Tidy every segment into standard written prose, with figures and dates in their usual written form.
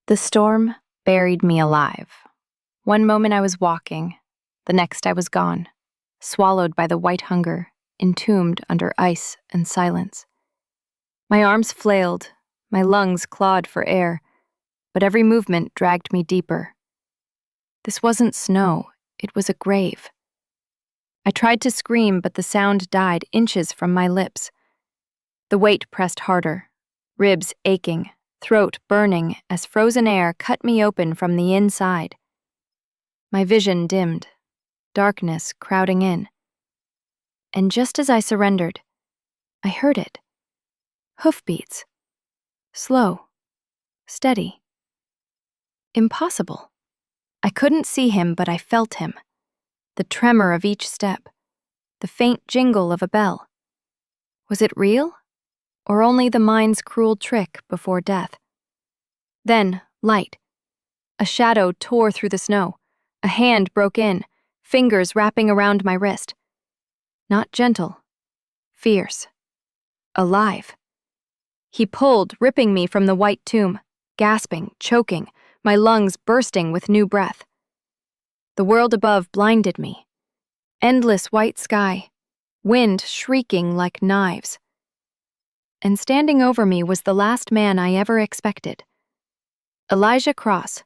The storm buried me alive. One moment I was walking, the next I was gone, swallowed by the white hunger, entombed under ice and silence. My arms flailed, my lungs clawed for air, but every movement dragged me deeper. This wasn't snow, it was a grave. I tried to scream, but the sound died inches from my lips. The weight pressed harder, ribs aching, throat burning as frozen air cut me open from the inside. My vision dimmed, darkness crowding in. And just as I surrendered, I heard it. Hoofbeats. Slow. Steady. Impossible. I couldn't see him, but I felt him. The tremor of each step. The faint jingle of a bell. Was it real? Or only the mind's cruel trick before death? Then, light. A shadow tore through the snow. A hand broke in, fingers wrapping around my wrist. Not gentle. Fierce. Alive. He pulled, ripping me from the white tomb, gasping, choking, my lungs bursting with new breath. The world above blinded me. Endless white sky, wind shrieking like knives. And standing over me was the last man I ever expected. Elijah Cross,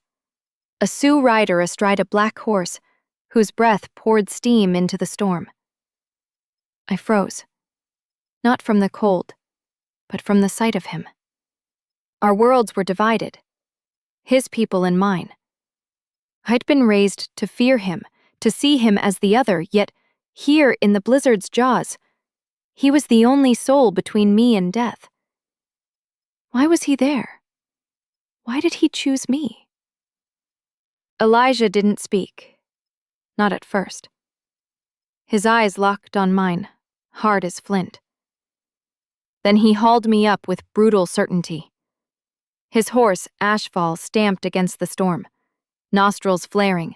a Sioux rider astride a black horse whose breath poured steam into the storm. I froze, not from the cold, but from the sight of him. Our worlds were divided, his people and mine. I'd been raised to fear him, to see him as the other, yet here in the blizzard's jaws, he was the only soul between me and death. Why was he there? Why did he choose me? Elijah didn't speak. Not at first. His eyes locked on mine, hard as flint. Then he hauled me up with brutal certainty. His horse, Ashfall, stamped against the storm, nostrils flaring,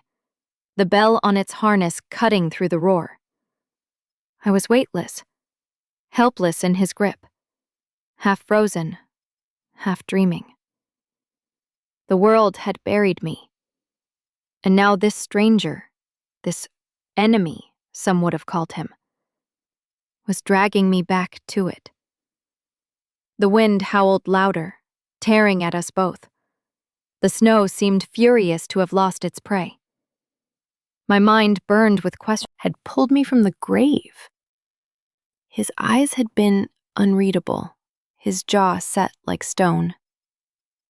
the bell on its harness cutting through the roar. I was weightless, helpless in his grip, half frozen, half dreaming. The world had buried me, and now this stranger, this enemy, some would have called him, was dragging me back to it. The wind howled louder, tearing at us both. The snow seemed furious to have lost its prey. My mind burned with questions. Had pulled me from the grave. His eyes had been unreadable, his jaw set like stone.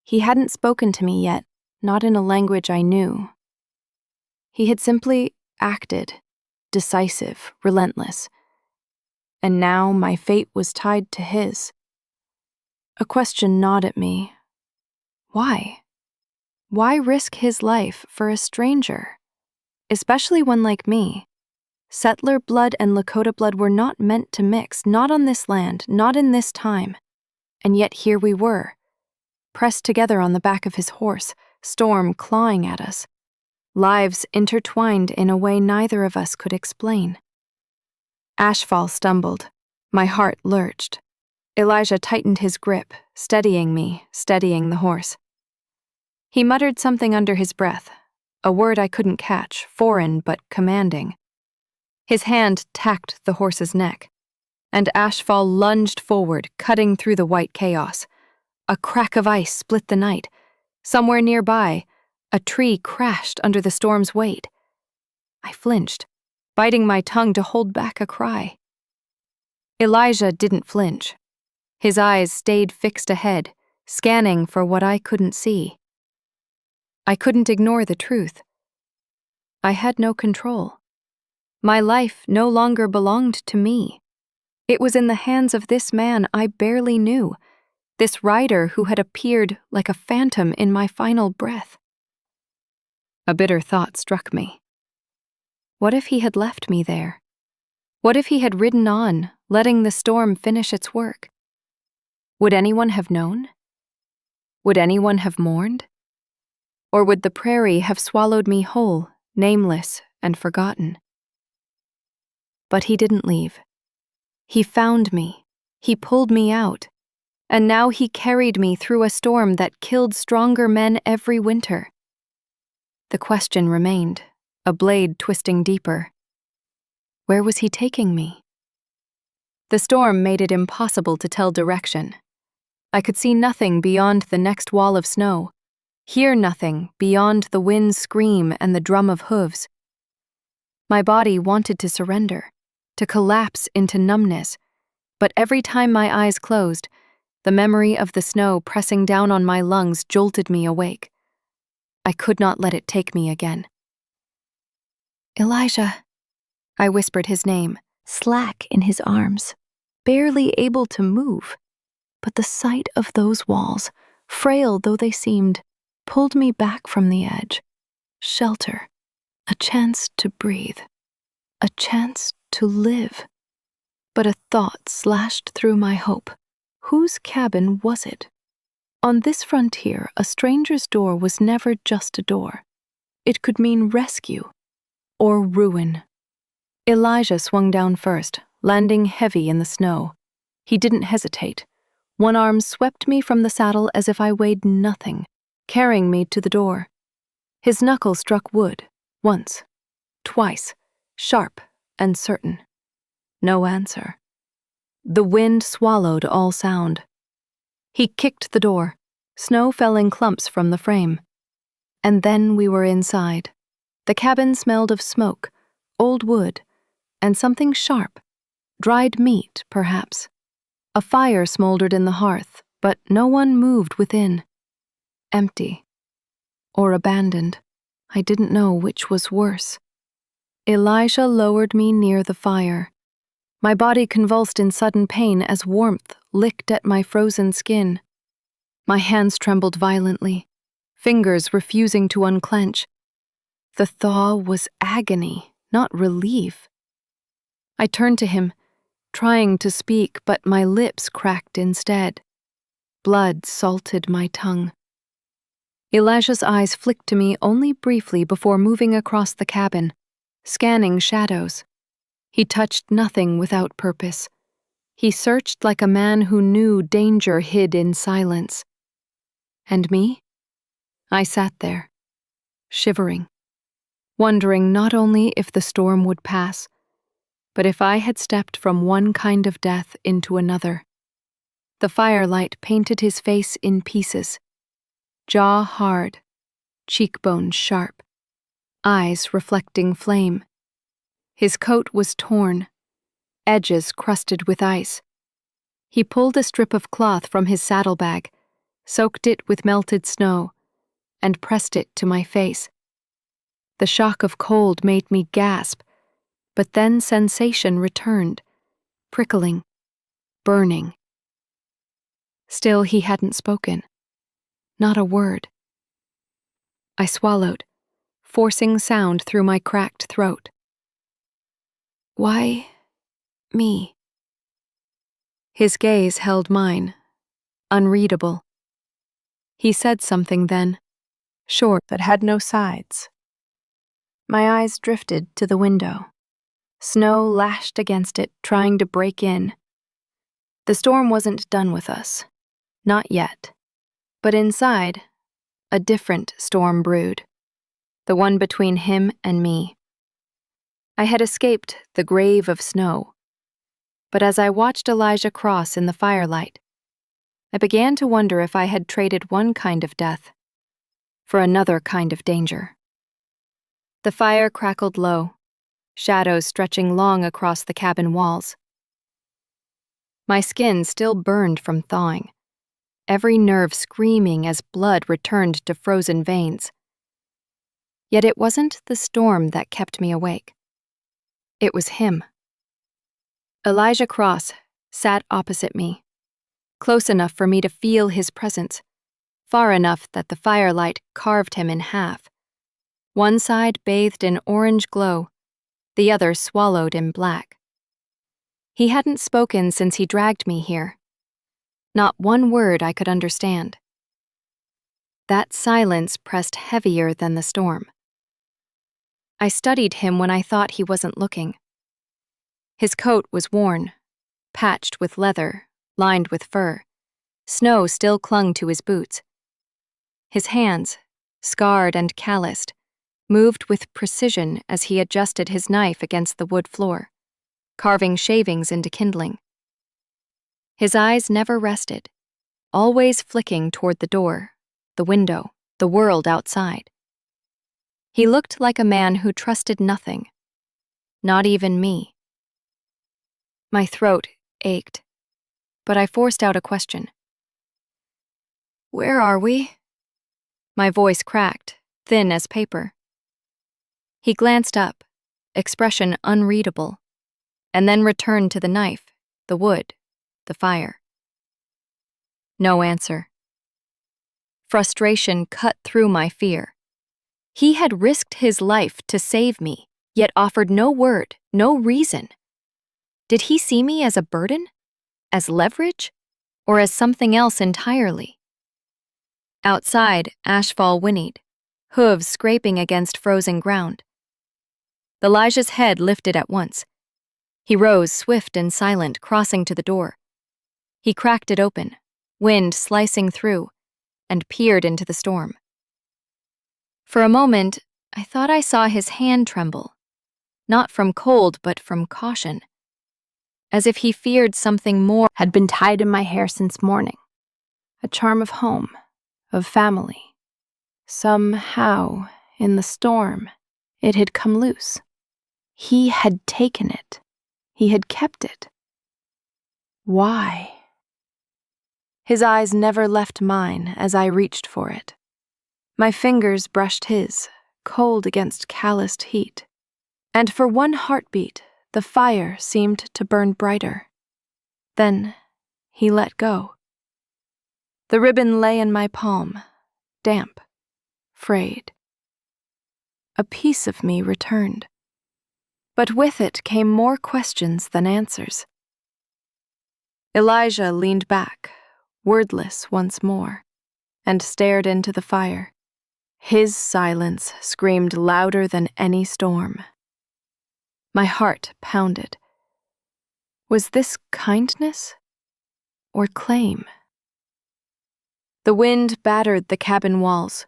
He hadn't spoken to me yet, not in a language I knew. He had simply acted, decisive, relentless. And now my fate was tied to his. A question gnawed at me. Why? Why risk his life for a stranger? Especially one like me. Settler blood and Lakota blood were not meant to mix, not on this land, not in this time. And yet here we were, pressed together on the back of his horse, storm clawing at us, lives intertwined in a way neither of us could explain. Ashfall stumbled. My heart lurched. Elijah tightened his grip, steadying me, steadying the horse. He muttered something under his breath, a word I couldn't catch, foreign but commanding. His hand tacked the horse's neck, and Ashfall lunged forward, cutting through the white chaos. A crack of ice split the night. Somewhere nearby, a tree crashed under the storm's weight. I flinched, biting my tongue to hold back a cry. Elijah didn't flinch. His eyes stayed fixed ahead, scanning for what I couldn't see. I couldn't ignore the truth. I had no control. My life no longer belonged to me. It was in the hands of this man I barely knew, this rider who had appeared like a phantom in my final breath. A bitter thought struck me. What if he had left me there? What if he had ridden on, letting the storm finish its work? Would anyone have known? Would anyone have mourned? Or would the prairie have swallowed me whole, nameless and forgotten? But he didn't leave. He found me. He pulled me out. And now he carried me through a storm that killed stronger men every winter. The question remained, a blade twisting deeper. Where was he taking me? The storm made it impossible to tell direction. I could see nothing beyond the next wall of snow, hear nothing beyond the wind's scream and the drum of hooves. My body wanted to surrender, to collapse into numbness, but every time my eyes closed, the memory of the snow pressing down on my lungs jolted me awake. I could not let it take me again. Elijah, I whispered his name, slack in his arms, barely able to move. But the sight of those walls, frail though they seemed, pulled me back from the edge. Shelter, a chance to breathe, a chance to live. But a thought slashed through my hope. Whose cabin was it? On this frontier, a stranger's door was never just a door. It could mean rescue or ruin. Elijah swung down first, landing heavy in the snow. He didn't hesitate. One arm swept me from the saddle as if I weighed nothing, carrying me to the door. His knuckle struck wood, once, twice, sharp and certain. No answer. The wind swallowed all sound. He kicked the door. Snow fell in clumps from the frame. And then we were inside. The cabin smelled of smoke, old wood, and something sharp. Dried meat, perhaps. A fire smoldered in the hearth, but no one moved within. Empty. Or abandoned. I didn't know which was worse. Elijah lowered me near the fire. My body convulsed in sudden pain as warmth licked at my frozen skin. My hands trembled violently, fingers refusing to unclench. The thaw was agony, not relief. I turned to him, trying to speak, but my lips cracked instead. Blood salted my tongue. Elijah's eyes flicked to me only briefly before moving across the cabin, scanning shadows. He touched nothing without purpose. He searched like a man who knew danger hid in silence. And me? I sat there, shivering, wondering not only if the storm would pass, but if I had stepped from one kind of death into another. The firelight painted his face in pieces, jaw hard, cheekbones sharp, eyes reflecting flame. His coat was torn, edges crusted with ice. He pulled a strip of cloth from his saddlebag, soaked it with melted snow, and pressed it to my face. The shock of cold made me gasp, but then sensation returned, prickling, burning. Still he hadn't spoken. Not a word. I swallowed, forcing sound through my cracked throat. Why me? His gaze held mine, unreadable. He said something then, short that had no sides. My eyes drifted to the window. Snow lashed against it, trying to break in. The storm wasn't done with us. Not yet. But inside, a different storm brewed. The one between him and me. I had escaped the grave of snow. But as I watched Elijah cross in the firelight, I began to wonder if I had traded one kind of death for another kind of danger. The fire crackled low, shadows stretching long across the cabin walls. My skin still burned from thawing, every nerve screaming as blood returned to frozen veins. Yet it wasn't the storm that kept me awake. It was him. Elijah Cross sat opposite me, close enough for me to feel his presence, far enough that the firelight carved him in half. One side bathed in orange glow, the other swallowed in black. He hadn't spoken since he dragged me here. Not one word I could understand. That silence pressed heavier than the storm. I studied him when I thought he wasn't looking. His coat was worn, patched with leather, lined with fur. Snow still clung to his boots. His hands, scarred and calloused, moved with precision as he adjusted his knife against the wood floor, carving shavings into kindling. His eyes never rested, always flicking toward the door, the window, the world outside. He looked like a man who trusted nothing, not even me. My throat ached, but I forced out a question. "Where are we?" My voice cracked, thin as paper. He glanced up, expression unreadable, and then returned to the knife, the wood, the fire. No answer. Frustration cut through my fear. He had risked his life to save me, yet offered no word, no reason. Did he see me as a burden? As leverage? Or as something else entirely? Outside, ashfall whinnied, hooves scraping against frozen ground. Elijah's head lifted at once. He rose, swift and silent, crossing to the door. He cracked it open, wind slicing through, and peered into the storm. For a moment, I thought I saw his hand tremble, not from cold but from caution, as if he feared something more had been tied in my hair since morning, a charm of home, of family. Somehow, in the storm, it had come loose. He had taken it. He had kept it. Why? His eyes never left mine as I reached for it. My fingers brushed his, cold against calloused heat. And for one heartbeat, the fire seemed to burn brighter. Then he let go. The ribbon lay in my palm, damp, frayed. A piece of me returned. But with it came more questions than answers. Elijah leaned back, wordless once more, and stared into the fire. His silence screamed louder than any storm. My heart pounded. Was this kindness or claim? The wind battered the cabin walls,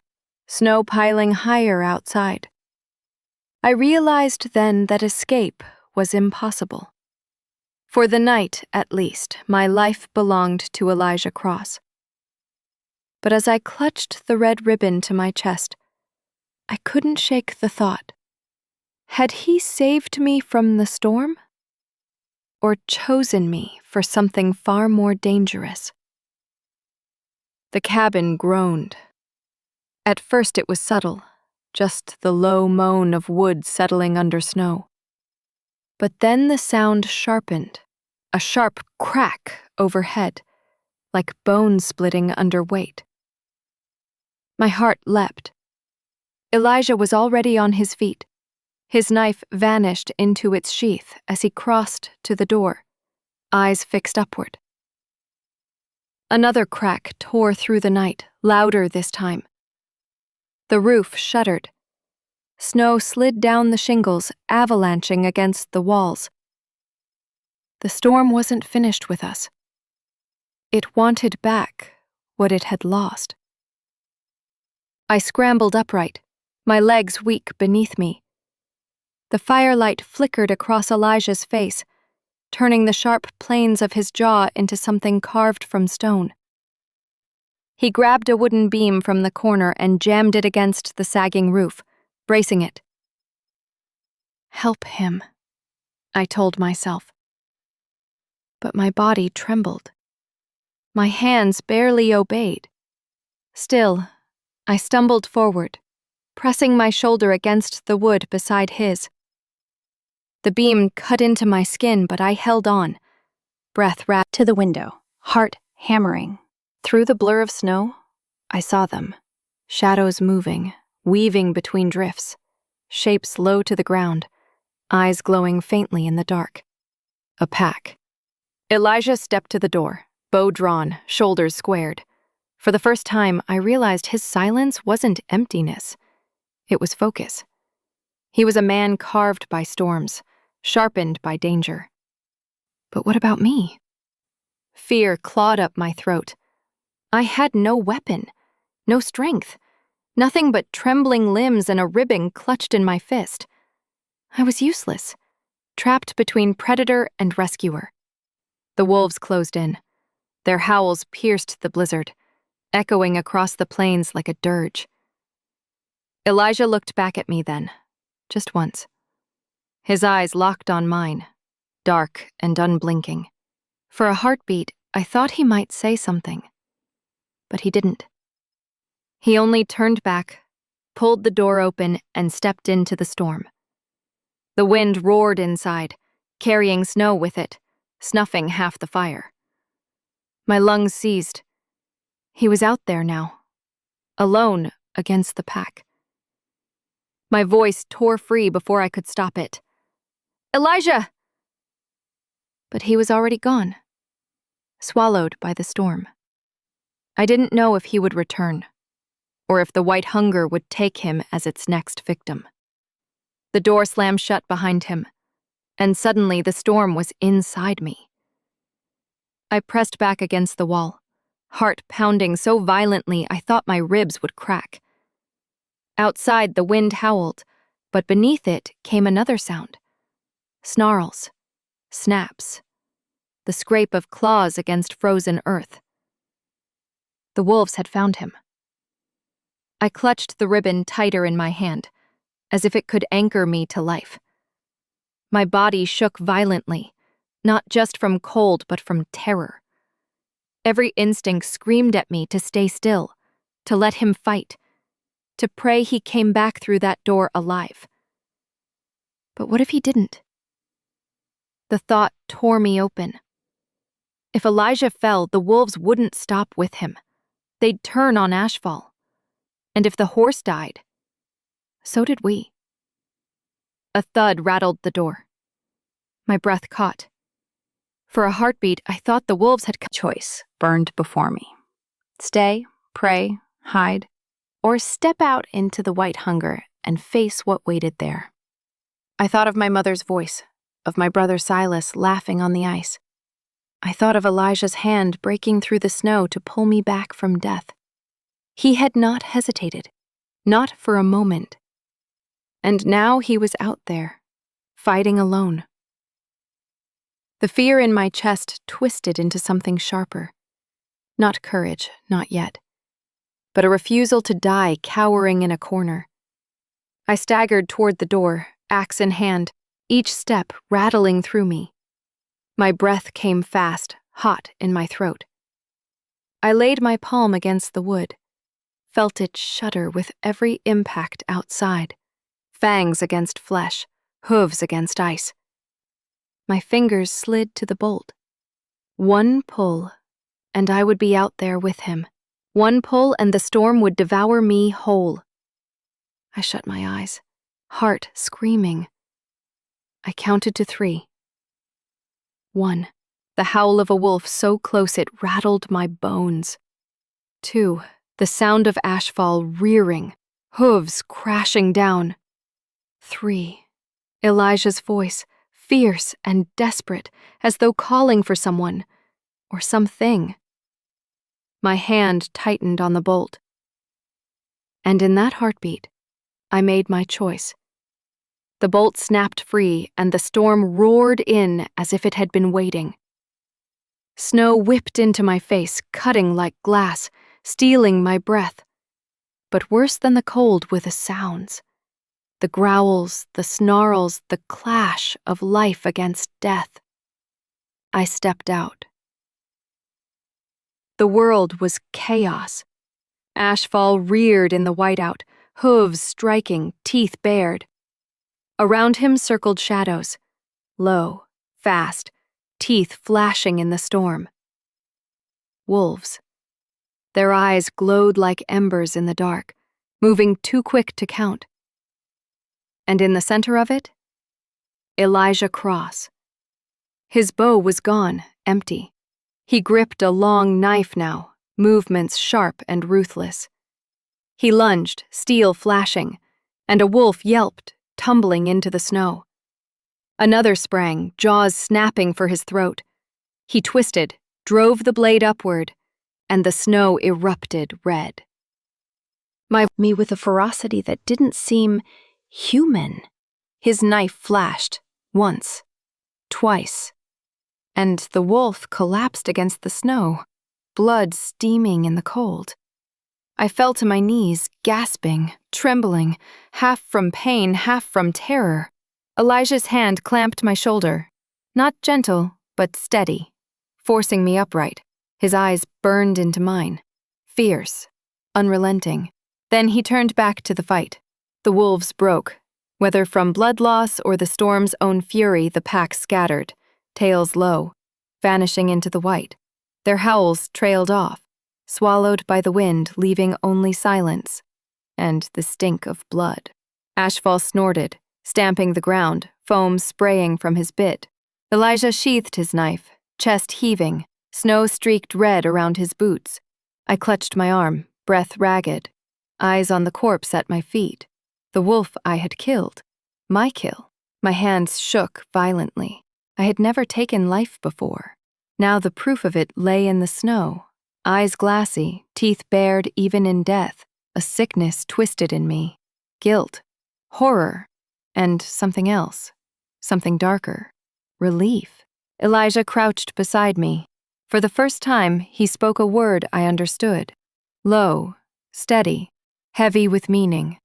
snow piling higher outside. I realized then that escape was impossible. For the night, at least, my life belonged to Elijah Cross. But as I clutched the red ribbon to my chest, I couldn't shake the thought. Had he saved me from the storm? Or chosen me for something far more dangerous? The cabin groaned. At first it was subtle, just the low moan of wood settling under snow. But then the sound sharpened, a sharp crack overhead, like bone splitting under weight. My heart leapt. Elijah was already on his feet. His knife vanished into its sheath as he crossed to the door, eyes fixed upward. Another crack tore through the night, louder this time. The roof shuddered. Snow slid down the shingles, avalanching against the walls. The storm wasn't finished with us. It wanted back what it had lost. I scrambled upright, my legs weak beneath me. The firelight flickered across Elijah's face, turning the sharp planes of his jaw into something carved from stone. He grabbed a wooden beam from the corner and jammed it against the sagging roof, bracing it. Help him, I told myself. But my body trembled. My hands barely obeyed. Still, I stumbled forward, pressing my shoulder against the wood beside his. The beam cut into my skin, but I held on, breath wrapped to the window, heart hammering. Through the blur of snow, I saw them, shadows moving, weaving between drifts, shapes low to the ground, eyes glowing faintly in the dark. A pack. Elijah stepped to the door, bow drawn, shoulders squared. For the first time, I realized his silence wasn't emptiness. It was focus. He was a man carved by storms, sharpened by danger. But what about me? Fear clawed up my throat, I had no weapon, no strength, nothing but trembling limbs and a ribbon clutched in my fist. I was useless, trapped between predator and rescuer. The wolves closed in. Their howls pierced the blizzard, echoing across the plains like a dirge. Elijah looked back at me then, just once. His eyes locked on mine, dark and unblinking. For a heartbeat, I thought he might say something, but he didn't. He only turned back, pulled the door open, and stepped into the storm. The wind roared inside, carrying snow with it, snuffing half the fire. My lungs seized. He was out there now, alone against the pack. My voice tore free before I could stop it. "Elijah!" But he was already gone, swallowed by the storm. I didn't know if he would return, or if the white hunger would take him as its next victim. The door slammed shut behind him, and suddenly the storm was inside me. I pressed back against the wall, heart pounding so violently I thought my ribs would crack. Outside, the wind howled, but beneath it came another sound. Snarls, snaps, the scrape of claws against frozen earth. The wolves had found him. I clutched the ribbon tighter in my hand, as if it could anchor me to life. My body shook violently, not just from cold but from terror. Every instinct screamed at me to stay still, to let him fight, to pray he came back through that door alive. But what if he didn't? The thought tore me open. If Elijah fell, the wolves wouldn't stop with him. They'd turn on Ashfall. And if the horse died, so did we. A thud rattled the door. My breath caught. For a heartbeat, I thought the wolves had Choice burned before me. Stay, pray, hide, or step out into the white hunger and face what waited there. I thought of my mother's voice, of my brother Silas laughing on the ice. I thought of Elijah's hand breaking through the snow to pull me back from death. He had not hesitated, not for a moment. And now he was out there, fighting alone. The fear in my chest twisted into something sharper. Not courage, not yet, but a refusal to die cowering in a corner. I staggered toward the door, axe in hand, each step rattling through me. My breath came fast, hot in my throat. I laid my palm against the wood, felt it shudder with every impact outside, fangs against flesh, hooves against ice. My fingers slid to the bolt. One pull, and I would be out there with him. One pull, and the storm would devour me whole. I shut my eyes, heart screaming. I counted to 3. 1, the howl of a wolf so close it rattled my bones. 2, the sound of Ashfall rearing, hooves crashing down. 3, Elijah's voice, fierce and desperate, as though calling for someone, or something. My hand tightened on the bolt. And in that heartbeat, I made my choice. The bolt snapped free, and the storm roared in as if it had been waiting. Snow whipped into my face, cutting like glass, stealing my breath. But worse than the cold were the sounds. The growls, the snarls, the clash of life against death. I stepped out. The world was chaos. Ashfall reared in the whiteout, hooves striking, teeth bared. Around him circled shadows, low, fast, teeth flashing in the storm. Wolves. Their eyes glowed like embers in the dark, moving too quick to count. And in the center of it, Elijah Cross. His bow was gone, empty. He gripped a long knife now, movements sharp and ruthless. He lunged, steel flashing, and a wolf yelped, tumbling into the snow. Another sprang, jaws snapping for his throat. He twisted, drove the blade upward, and the snow erupted red. Me with a ferocity that didn't seem human. His knife flashed, once, twice, and the wolf collapsed against the snow, blood steaming in the cold. I fell to my knees, gasping, trembling, half from pain, half from terror. Elijah's hand clamped my shoulder, not gentle, but steady, forcing me upright. His eyes burned into mine, fierce, unrelenting. Then he turned back to the fight. The wolves broke. Whether from blood loss or the storm's own fury, the pack scattered, tails low, vanishing into the white. Their howls trailed off, swallowed by the wind, leaving only silence and the stink of blood. Ashfall snorted, stamping the ground, foam spraying from his bit. Elijah sheathed his knife, chest heaving, snow streaked red around his boots. I clutched my arm, breath ragged, eyes on the corpse at my feet. The wolf I had killed. My kill. My hands shook violently. I had never taken life before. Now the proof of it lay in the snow. Eyes glassy, teeth bared even in death. A sickness twisted in me. Guilt. Horror. And something else. Something darker. Relief. Elijah crouched beside me. For the first time, he spoke a word I understood. Low, steady, heavy with meaning.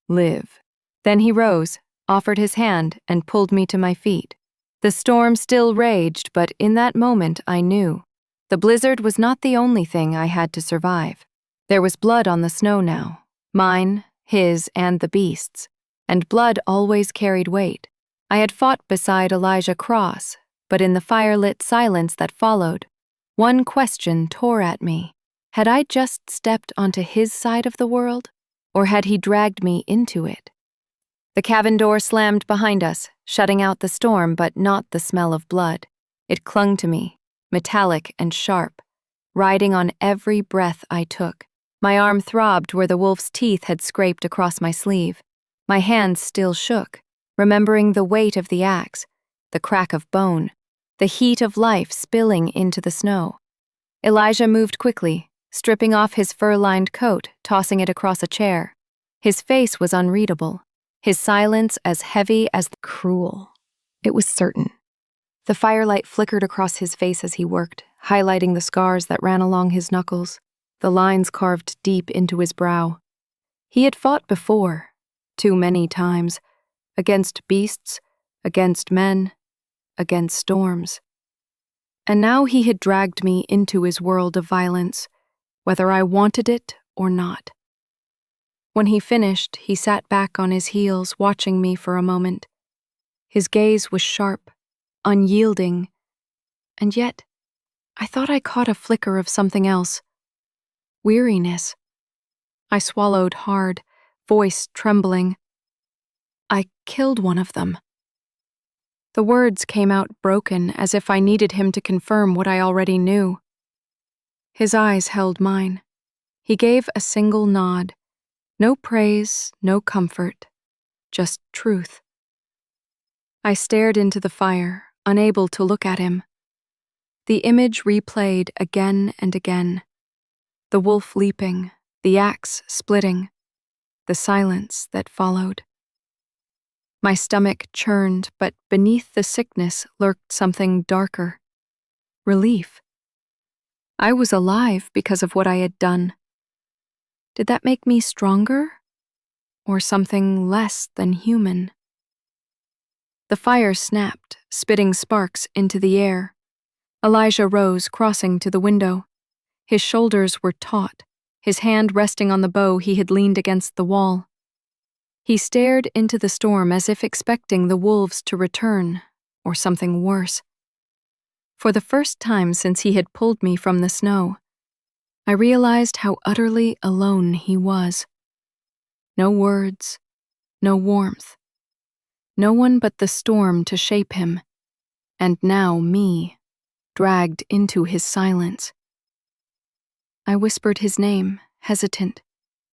Live. Then he rose, offered his hand, and pulled me to my feet. The storm still raged, but in that moment I knew. The blizzard was not the only thing I had to survive. There was blood on the snow now. Mine, his, and the beast's. And blood always carried weight. I had fought beside Elijah Cross, but in the firelit silence that followed, one question tore at me. Had I just stepped onto his side of the world? Or had he dragged me into it? The cabin door slammed behind us, shutting out the storm but not the smell of blood. It clung to me, metallic and sharp, riding on every breath I took. My arm throbbed where the wolf's teeth had scraped across my sleeve. My hands still shook, remembering the weight of the axe, the crack of bone, the heat of life spilling into the snow. Elijah moved quickly, stripping off his fur-lined coat, tossing it across a chair. His face was unreadable, his silence as heavy as cruel. It was certain. The firelight flickered across his face as he worked, highlighting the scars that ran along his knuckles, the lines carved deep into his brow. He had fought before, too many times, against beasts, against men, against storms. And now he had dragged me into his world of violence, whether I wanted it or not. When he finished, he sat back on his heels, watching me for a moment. His gaze was sharp, unyielding, and yet I thought I caught a flicker of something else. Weariness. I swallowed hard, voice trembling. I killed one of them. The words came out broken, as if I needed him to confirm what I already knew. His eyes held mine. He gave a single nod. No praise, no comfort, just truth. I stared into the fire, unable to look at him. The image replayed again and again. The wolf leaping, the axe splitting, the silence that followed. My stomach churned, but beneath the sickness lurked something darker. Relief. I was alive because of what I had done. Did that make me stronger? Or something less than human? The fire snapped, spitting sparks into the air. Elijah rose, crossing to the window. His shoulders were taut, his hand resting on the bow he had leaned against the wall. He stared into the storm as if expecting the wolves to return, or something worse. For the first time since he had pulled me from the snow, I realized how utterly alone he was. No words, no warmth. No one but the storm to shape him, and now me, dragged into his silence. I whispered his name, hesitant,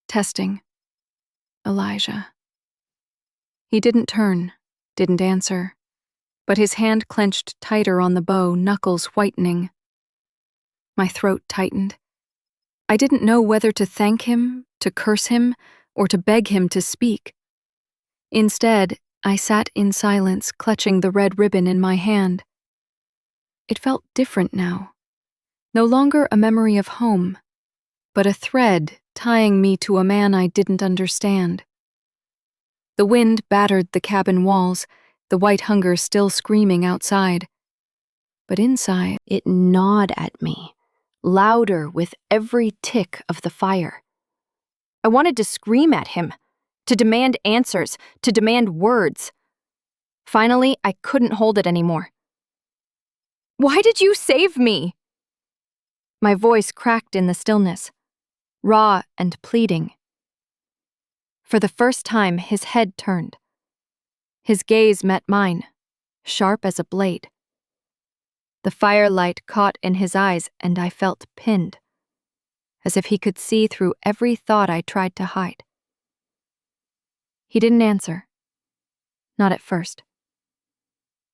testing. Elijah. He didn't turn, didn't answer, but his hand clenched tighter on the bow, knuckles whitening. My throat tightened, I didn't know whether to thank him, to curse him, or to beg him to speak. Instead, I sat in silence, clutching the red ribbon in my hand. It felt different now. No longer a memory of home, but a thread tying me to a man I didn't understand. The wind battered the cabin walls, the white hunger still screaming outside. But inside, it gnawed at me, louder with every tick of the fire. I wanted to scream at him, to demand answers, to demand words. Finally, I couldn't hold it anymore. "Why did you save me?" My voice cracked in the stillness, raw and pleading. For the first time, his head turned. His gaze met mine, sharp as a blade. The firelight caught in his eyes, and I felt pinned, as if he could see through every thought I tried to hide. He didn't answer. Not at first.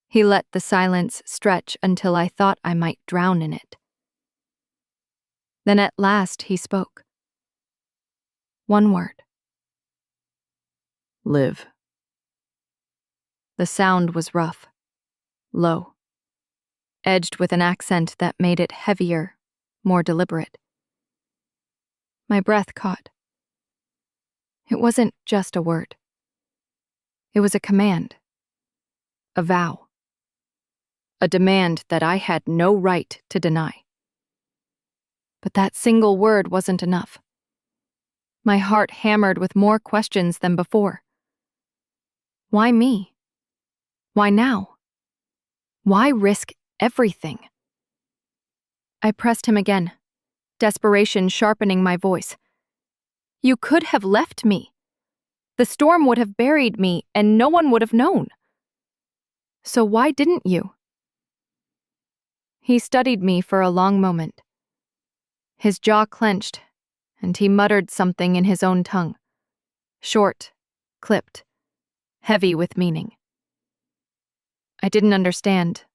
He let the silence stretch until I thought I might drown in it. Then at last he spoke. One word. "Live." The sound was rough, low, edged with an accent that made it heavier, more deliberate. My breath caught. It wasn't just a word. It was a command, a vow, a demand that I had no right to deny. But that single word wasn't enough. My heart hammered with more questions than before. Why me? Why now? Why risk everything? I pressed him again, desperation sharpening my voice. "You could have left me. The storm would have buried me, and no one would have known. So why didn't you?" He studied me for a long moment. His jaw clenched, and he muttered something in his own tongue. Short, clipped, heavy with meaning. I didn't understand,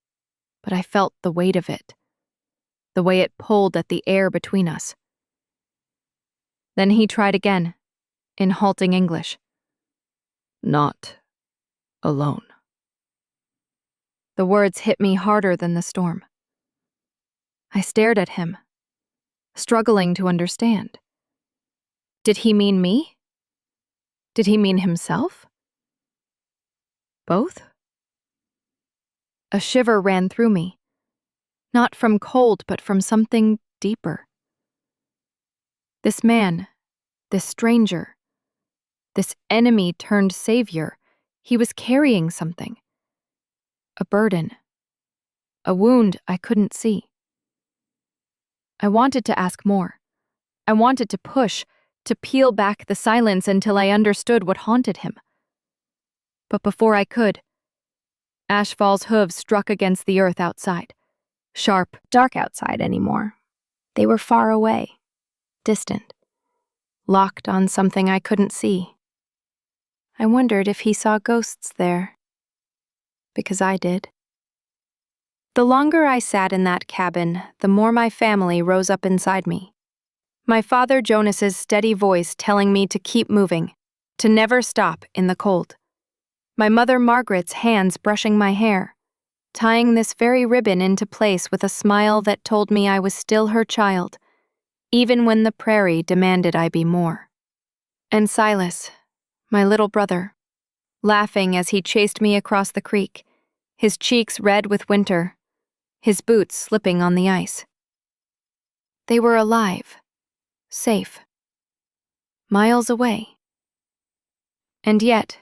but I felt the weight of it, the way it pulled at the air between us. Then he tried again, in halting English. "Not alone." The words hit me harder than the storm. I stared at him, struggling to understand. Did he mean me? Did he mean himself? Both? A shiver ran through me, not from cold, but from something deeper. This man, this stranger, this enemy turned savior, he was carrying something. A burden. A wound I couldn't see. I wanted to ask more. I wanted to push, to peel back the silence until I understood what haunted him. But before I could, Ashfall's hooves struck against the earth outside. Sharp, Dark outside anymore. They were far away, distant, locked on something I couldn't see. I wondered if he saw ghosts there, because I did. The longer I sat in that cabin, the more my family rose up inside me. My father Jonas's steady voice telling me to keep moving, to never stop in the cold. My mother Margaret's hands brushing my hair, tying this very ribbon into place with a smile that told me I was still her child, even when the prairie demanded I be more. And Silas, my little brother, laughing as he chased me across the creek, his cheeks red with winter, his boots slipping on the ice. They were alive, safe, miles away. And yet,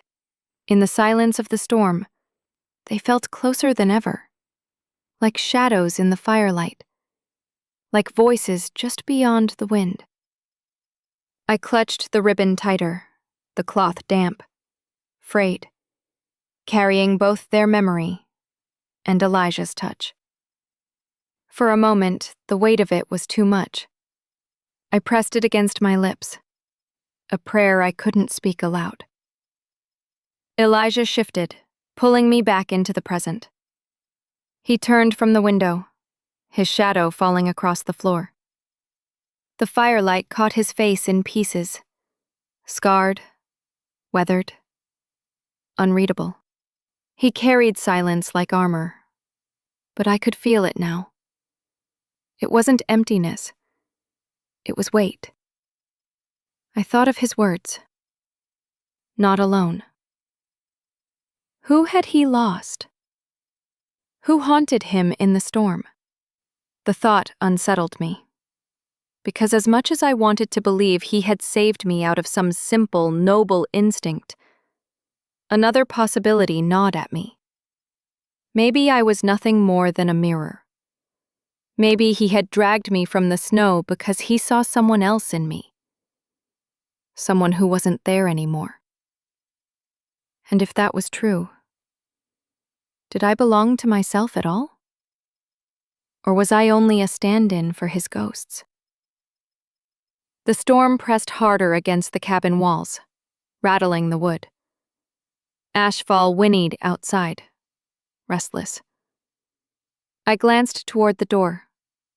in the silence of the storm, they felt closer than ever, like shadows in the firelight, like voices just beyond the wind. I clutched the ribbon tighter, the cloth damp, frayed, carrying both their memory and Elijah's touch. For a moment, the weight of it was too much. I pressed it against my lips, a prayer I couldn't speak aloud. Elijah shifted, pulling me back into the present. He turned from the window, his shadow falling across the floor. The firelight caught his face in pieces, scarred, weathered, unreadable. He carried silence like armor, but I could feel it now. It wasn't emptiness. It was weight. I thought of his words. Not alone. Who had he lost? Who haunted him in the storm? The thought unsettled me, because as much as I wanted to believe he had saved me out of some simple, noble instinct, another possibility gnawed at me. Maybe I was nothing more than a mirror. Maybe he had dragged me from the snow because he saw someone else in me. Someone who wasn't there anymore. And if that was true, did I belong to myself at all? Or was I only a stand-in for his ghosts? The storm pressed harder against the cabin walls, rattling the wood. Ashfall whinnied outside, restless. I glanced toward the door,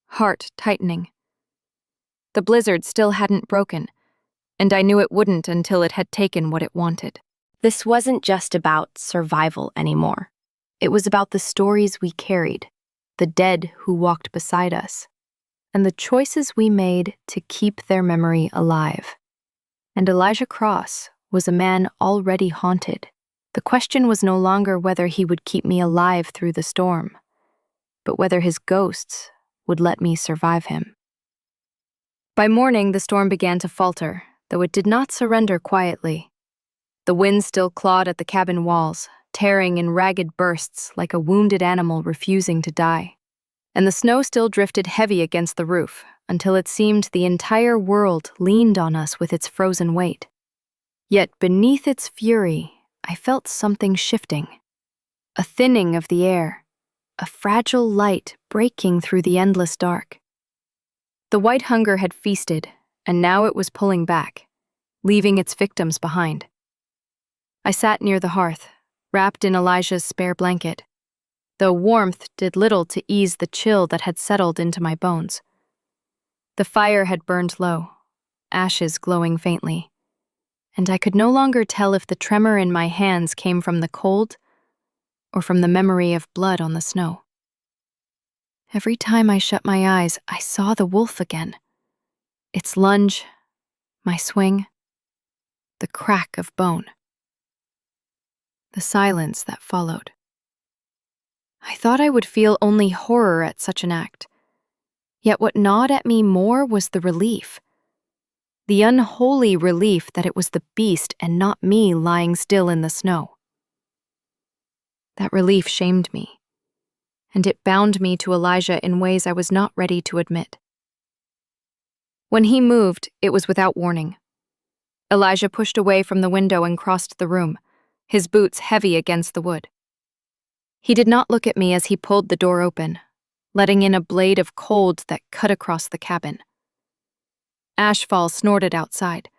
heart tightening. The blizzard still hadn't broken, and I knew it wouldn't until it had taken what it wanted. This wasn't just about survival anymore. It was about the stories we carried, the dead who walked beside us, and the choices we made to keep their memory alive. And Elijah Cross was a man already haunted. The question was no longer whether he would keep me alive through the storm, but whether his ghosts would let me survive him. By morning, the storm began to falter, though it did not surrender quietly. The wind still clawed at the cabin walls, tearing in ragged bursts like a wounded animal refusing to die. And the snow still drifted heavy against the roof until it seemed the entire world leaned on us with its frozen weight. Yet beneath its fury, I felt something shifting. A thinning of the air, a fragile light breaking through the endless dark. The white hunger had feasted, and now it was pulling back, leaving its victims behind. I sat near the hearth, wrapped in Elijah's spare blanket, though warmth did little to ease the chill that had settled into my bones. The fire had burned low, ashes glowing faintly, and I could no longer tell if the tremor in my hands came from the cold or from the memory of blood on the snow. Every time I shut my eyes, I saw the wolf again. Its lunge, my swing, the crack of bone. The silence that followed. I thought I would feel only horror at such an act. Yet what gnawed at me more was the relief. The unholy relief that it was the beast and not me lying still in the snow. That relief shamed me, and it bound me to Elijah in ways I was not ready to admit. When he moved, it was without warning. Elijah pushed away from the window and crossed the room, his boots heavy against the wood. He did not look at me as he pulled the door open, letting in a blade of cold that cut across the cabin. Ashfall snorted outside,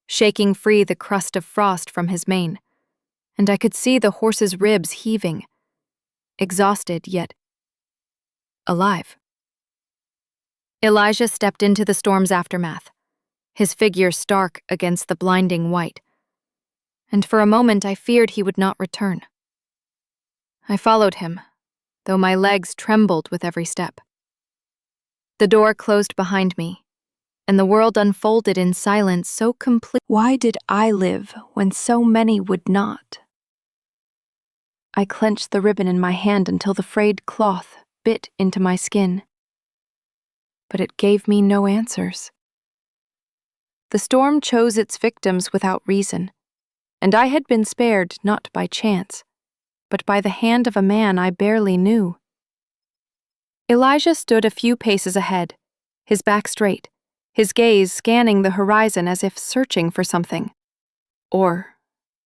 shaking free the crust of frost from his mane, and I could see the horse's ribs heaving, exhausted yet alive. Elijah stepped into the storm's aftermath, his figure stark against the blinding white, and for a moment I feared he would not return. I followed him, though my legs trembled with every step. The door closed behind me, and the world unfolded in silence so complete. Why did I live when so many would not? I clenched the ribbon in my hand until the frayed cloth bit into my skin. But it gave me no answers. The storm chose its victims without reason, and I had been spared not by chance, but by the hand of a man I barely knew. Elijah stood a few paces ahead, his back straight, his gaze scanning the horizon as if searching for something. Or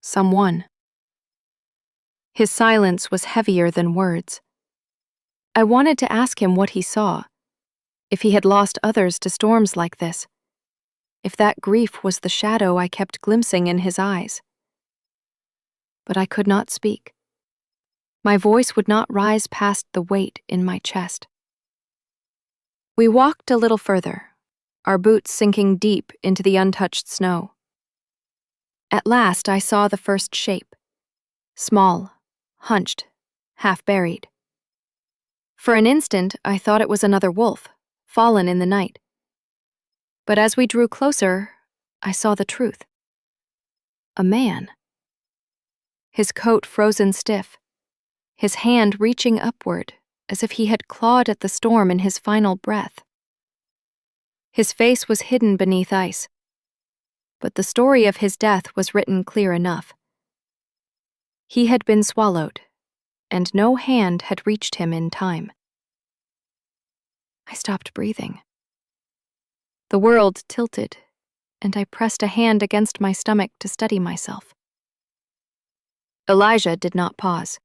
someone. His silence was heavier than words. I wanted to ask him what he saw, if he had lost others to storms like this, if that grief was the shadow I kept glimpsing in his eyes. But I could not speak. My voice would not rise past the weight in my chest. We walked a little further, our boots sinking deep into the untouched snow. At last I saw the first shape. Small, hunched, half buried. For an instant I thought it was another wolf, fallen in the night. But as we drew closer, I saw the truth. A man. His coat frozen stiff, his hand reaching upward as if he had clawed at the storm in his final breath. His face was hidden beneath ice, but the story of his death was written clear enough. He had been swallowed, and no hand had reached him in time. I stopped breathing. The world tilted, and I pressed a hand against my stomach to steady myself. Elijah did not pause.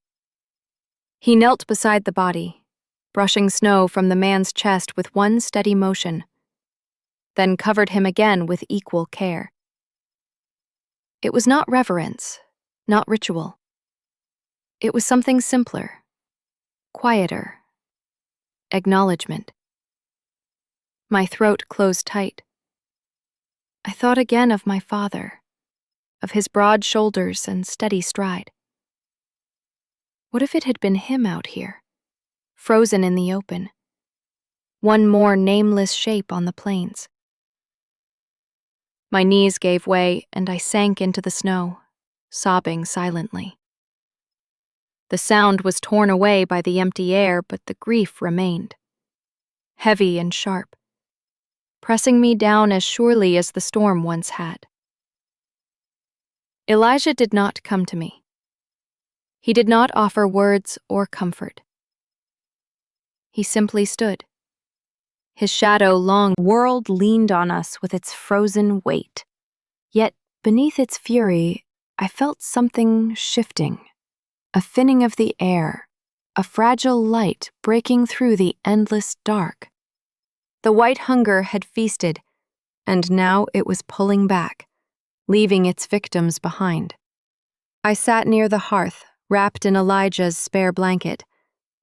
He knelt beside the body, brushing snow from the man's chest with one steady motion, then covered him again with equal care. It was not reverence, not ritual. It was something simpler, quieter, acknowledgement. My throat closed tight. I thought again of my father, of his broad shoulders and steady stride. What if it had been him out here, frozen in the open, one more nameless shape on the plains? My knees gave way and I sank into the snow, sobbing silently. The sound was torn away by the empty air, but the grief remained, heavy and sharp, pressing me down as surely as the storm once had. Elijah did not come to me. He did not offer words or comfort. He simply stood. His shadow long world leaned on us with its frozen weight. Yet beneath its fury, I felt something shifting, a thinning of the air, a fragile light breaking through the endless dark. The white hunger had feasted, and now it was pulling back, leaving its victims behind. I sat near the hearth, wrapped in Elijah's spare blanket,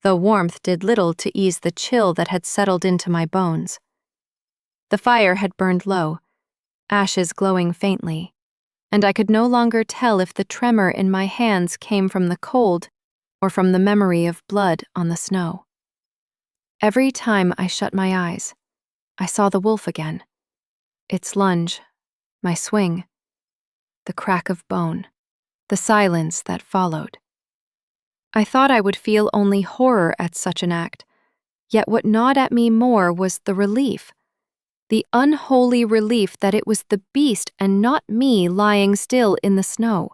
though warmth did little to ease the chill that had settled into my bones. The fire had burned low, ashes glowing faintly, and I could no longer tell if the tremor in my hands came from the cold or from the memory of blood on the snow. Every time I shut my eyes, I saw the wolf again. Its lunge, my swing, the crack of bone, the silence that followed. I thought I would feel only horror at such an act, yet what gnawed at me more was the relief, the unholy relief that it was the beast and not me lying still in the snow.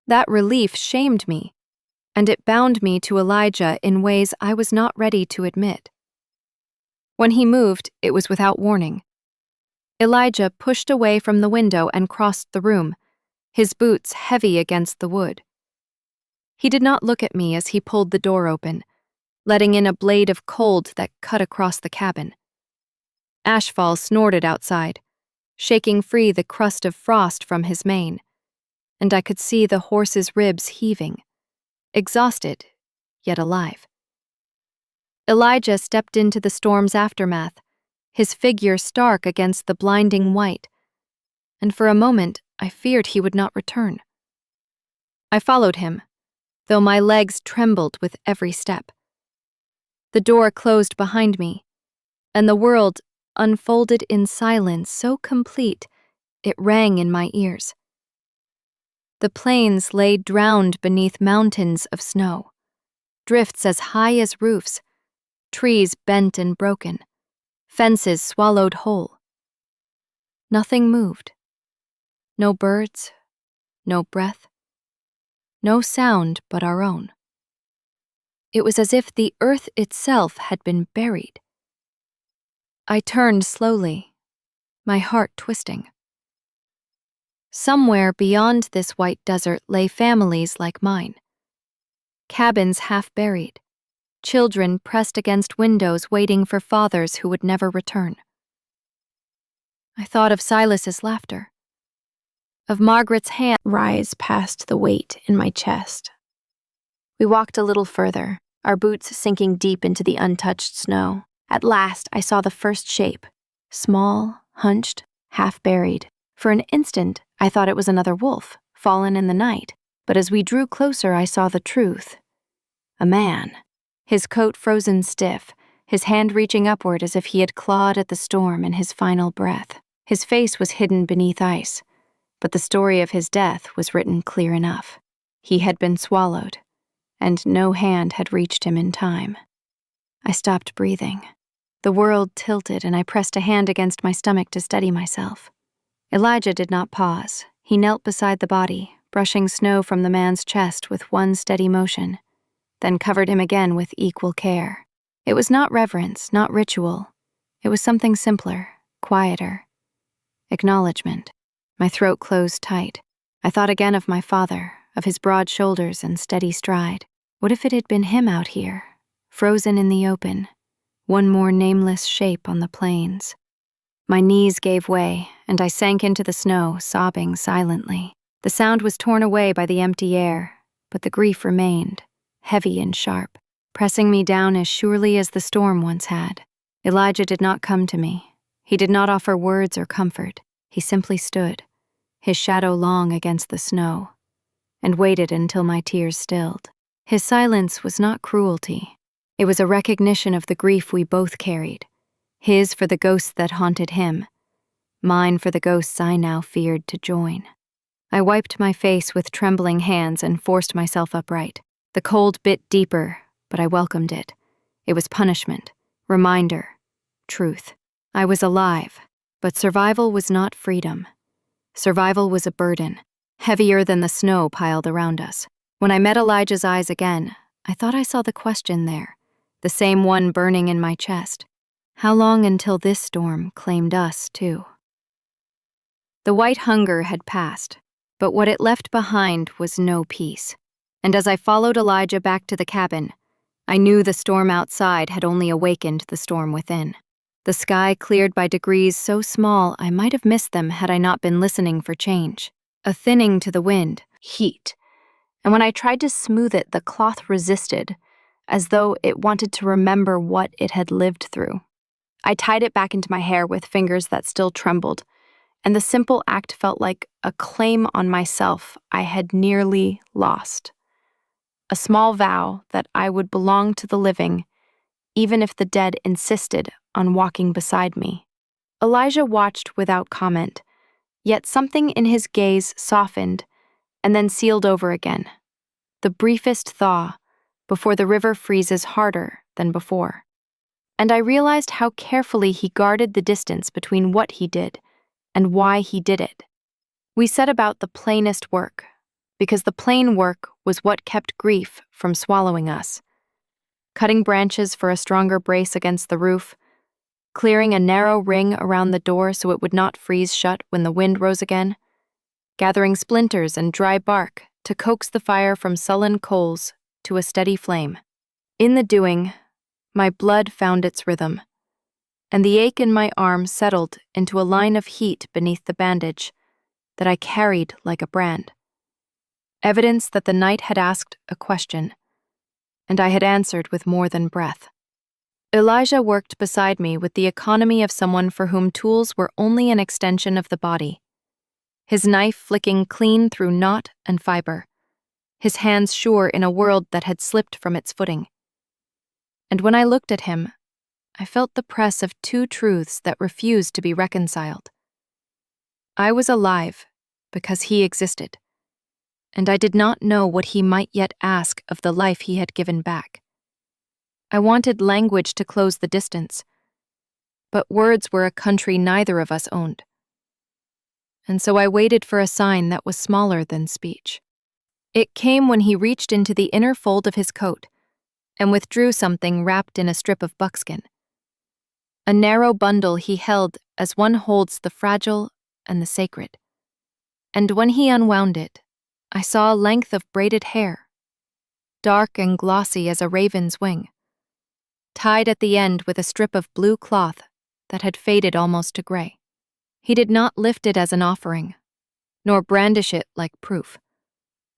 That relief shamed me, and it bound me to Elijah in ways I was not ready to admit. When he moved, it was without warning. Elijah pushed away from the window and crossed the room, his boots heavy against the wood. He did not look at me as he pulled the door open, letting in a blade of cold that cut across the cabin. Ashfall snorted outside, shaking free the crust of frost from his mane, and I could see the horse's ribs heaving, exhausted, yet alive. Elijah stepped into the storm's aftermath, his figure stark against the blinding white, and for a moment I feared he would not return. I followed him, though my legs trembled with every step. The door closed behind me, and the world unfolded in silence so complete it rang in my ears. The plains lay drowned beneath mountains of snow, drifts as high as roofs, trees bent and broken, fences swallowed whole. Nothing moved. No birds, no breath, no sound but our own. It was as if the earth itself had been buried. I turned slowly, my heart twisting. Somewhere beyond this white desert lay families like mine. Cabins half buried, children pressed against windows waiting for fathers who would never return. I thought of Silas's laughter, of Margaret's hand rise past the weight in my chest. We walked a little further, our boots sinking deep into the untouched snow. At last, I saw the first shape, Small, hunched, half buried. For an instant, I thought it was another wolf, fallen in the night, but as we drew closer, I saw the truth. A man. His coat frozen stiff, his hand reaching upward as if he had clawed at the storm in his final breath. His face was hidden beneath ice, but the story of his death was written clear enough. He had been swallowed, and no hand had reached him in time. I stopped breathing. The world tilted, and I pressed a hand against my stomach to steady myself. Elijah did not pause. He knelt beside the body, brushing snow from the man's chest with one steady motion, then covered him again with equal care. It was not reverence, not ritual. It was something simpler, quieter. Acknowledgement. My throat closed tight. I thought again of my father, of his broad shoulders and steady stride. What if it had been him out here, frozen in the open, one more nameless shape on the plains? My knees gave way, and I sank into the snow, sobbing silently. The sound was torn away by the empty air, but the grief remained, heavy and sharp, pressing me down as surely as the storm once had. Elijah did not come to me. He did not offer words or comfort. He simply stood, his shadow long against the snow, and waited until my tears stilled. His silence was not cruelty. It was a recognition of the grief we both carried. His for the ghosts that haunted him, mine for the ghosts I now feared to join. I wiped my face with trembling hands and forced myself upright. The cold bit deeper, but I welcomed it. It was punishment, reminder, truth. I was alive, but survival was not freedom. Survival was a burden, heavier than the snow piled around us. When I met Elijah's eyes again, I thought I saw the question there, the same one burning in my chest. How long until this storm claimed us, too? The white hunger had passed, but what it left behind was no peace. And as I followed Elijah back to the cabin, I knew the storm outside had only awakened the storm within. The sky cleared by degrees so small I might have missed them had I not been listening for change. A thinning to the wind, heat. And when I tried to smooth it, the cloth resisted, as though it wanted to remember what it had lived through. I tied it back into my hair with fingers that still trembled, and the simple act felt like a claim on myself I had nearly lost. A small vow that I would belong to the living, even if the dead insisted on walking beside me. Elijah watched without comment, yet something in his gaze softened and then sealed over again. The briefest thaw before the river freezes harder than before. And I realized how carefully he guarded the distance between what he did and why he did it. We set about the plainest work, because the plain work was what kept grief from swallowing us. Cutting branches for a stronger brace against the roof, clearing a narrow ring around the door so it would not freeze shut when the wind rose again, gathering splinters and dry bark to coax the fire from sullen coals to a steady flame. In the doing, my blood found its rhythm, and the ache in my arm settled into a line of heat beneath the bandage that I carried like a brand. Evidence that the night had asked a question, and I had answered with more than breath. Elijah worked beside me with the economy of someone for whom tools were only an extension of the body, his knife flicking clean through knot and fiber, his hands sure in a world that had slipped from its footing. And when I looked at him, I felt the press of two truths that refused to be reconciled. I was alive because he existed, and I did not know what he might yet ask of the life he had given back. I wanted language to close the distance, but words were a country neither of us owned. And so I waited for a sign that was smaller than speech. It came when he reached into the inner fold of his coat and withdrew something wrapped in a strip of buckskin. A narrow bundle he held as one holds the fragile and the sacred. And when he unwound it, I saw a length of braided hair, dark and glossy as a raven's wing, tied at the end with a strip of blue cloth that had faded almost to gray. He did not lift it as an offering, nor brandish it like proof.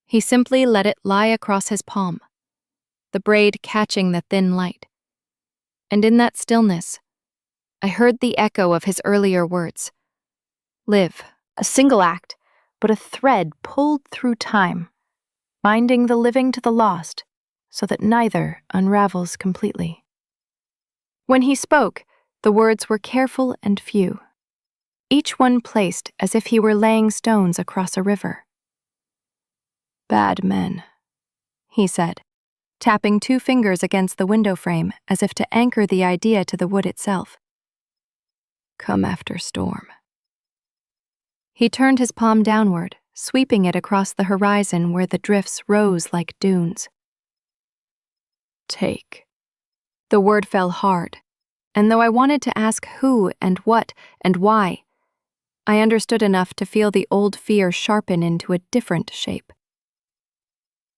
He simply let it lie across his palm, the braid catching the thin light. And in that stillness, I heard the echo of his earlier words. Live. A single act, but a thread pulled through time, binding the living to the lost, so that neither unravels completely. When he spoke, the words were careful and few, each one placed as if he were laying stones across a river. Bad men, he said, tapping 2 fingers against the window frame as if to anchor the idea to the wood itself. Come after storm. He turned his palm downward, sweeping it across the horizon where the drifts rose like dunes. Take. The word fell hard, and though I wanted to ask who and what and why, I understood enough to feel the old fear sharpen into a different shape.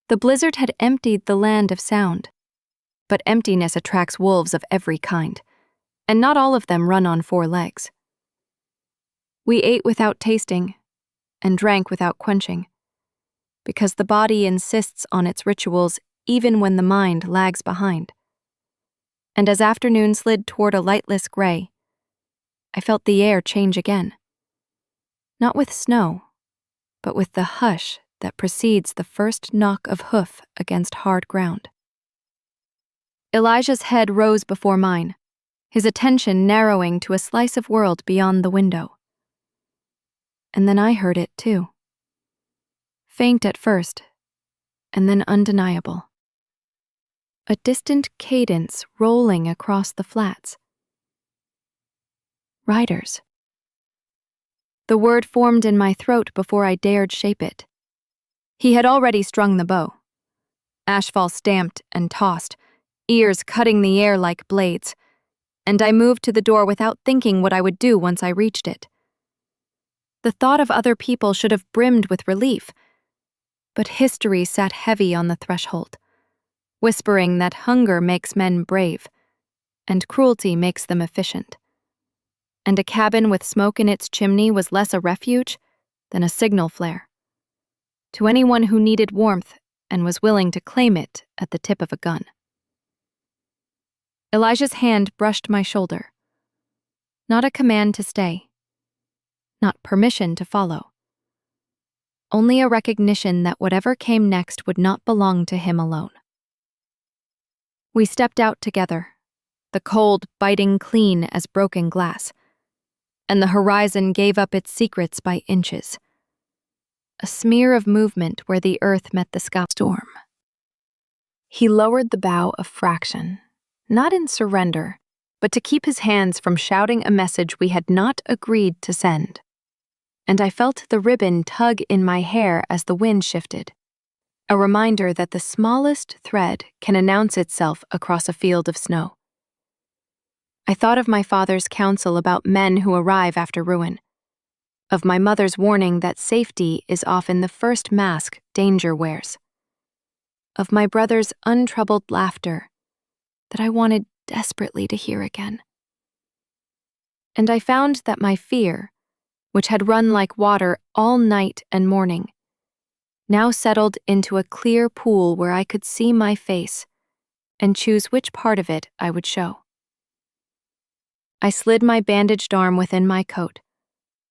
The blizzard had emptied the land of sound, but emptiness attracts wolves of every kind, and not all of them run on 4 legs. We ate without tasting, and drank without quenching, because the body insists on its rituals even when the mind lags behind. And as afternoon slid toward a lightless gray, I felt the air change again. Not with snow, but with the hush that precedes the first knock of hoof against hard ground. Elijah's head rose before mine, his attention narrowing to a slice of world beyond the window. And then I heard it too. Faint at first, and then undeniable. A distant cadence rolling across the flats. Riders. The word formed in my throat before I dared shape it. He had already strung the bow. Ashfall stamped and tossed, ears cutting the air like blades, and I moved to the door without thinking what I would do once I reached it. The thought of other people should have brimmed with relief, but history sat heavy on the threshold, whispering that hunger makes men brave, and cruelty makes them efficient. And a cabin with smoke in its chimney was less a refuge than a signal flare, to anyone who needed warmth and was willing to claim it at the tip of a gun. Elijah's hand brushed my shoulder. Not a command to stay. Not permission to follow. Only a recognition that whatever came next would not belong to him alone. We stepped out together, the cold biting clean as broken glass, and the horizon gave up its secrets by inches. A smear of movement where the earth met the sky. Storm. He lowered the bow a fraction, not in surrender, but to keep his hands from shouting a message we had not agreed to send. And I felt the ribbon tug in my hair as the wind shifted, a reminder that the smallest thread can announce itself across a field of snow. I thought of my father's counsel about men who arrive after ruin, of my mother's warning that safety is often the first mask danger wears, of my brother's untroubled laughter that I wanted desperately to hear again. And I found that my fear, which had run like water all night and morning, now settled into a clear pool where I could see my face and choose which part of it I would show. I slid my bandaged arm within my coat,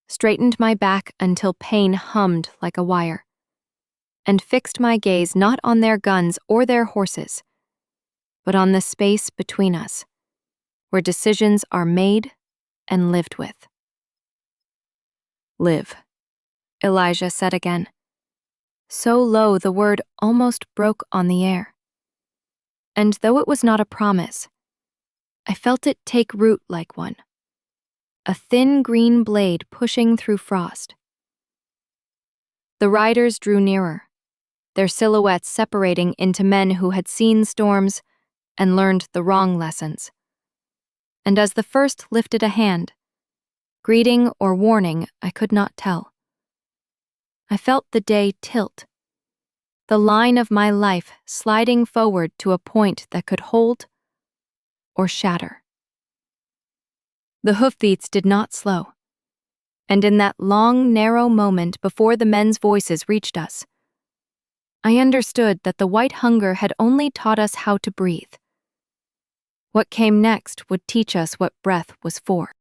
straightened my back until pain hummed like a wire, and fixed my gaze not on their guns or their horses, but on the space between us, where decisions are made and lived with. Live, Elijah said again, so low the word almost broke on the air. And though it was not a promise, I felt it take root like one, a thin green blade pushing through frost. The riders drew nearer, their silhouettes separating into men who had seen storms and learned the wrong lessons. And as the first lifted a hand, greeting or warning, I could not tell. I felt the day tilt, the line of my life sliding forward to a point that could hold or shatter. The hoofbeats did not slow, and in that long, narrow moment before the men's voices reached us, I understood that the white hunger had only taught us how to breathe. What came next would teach us what breath was for.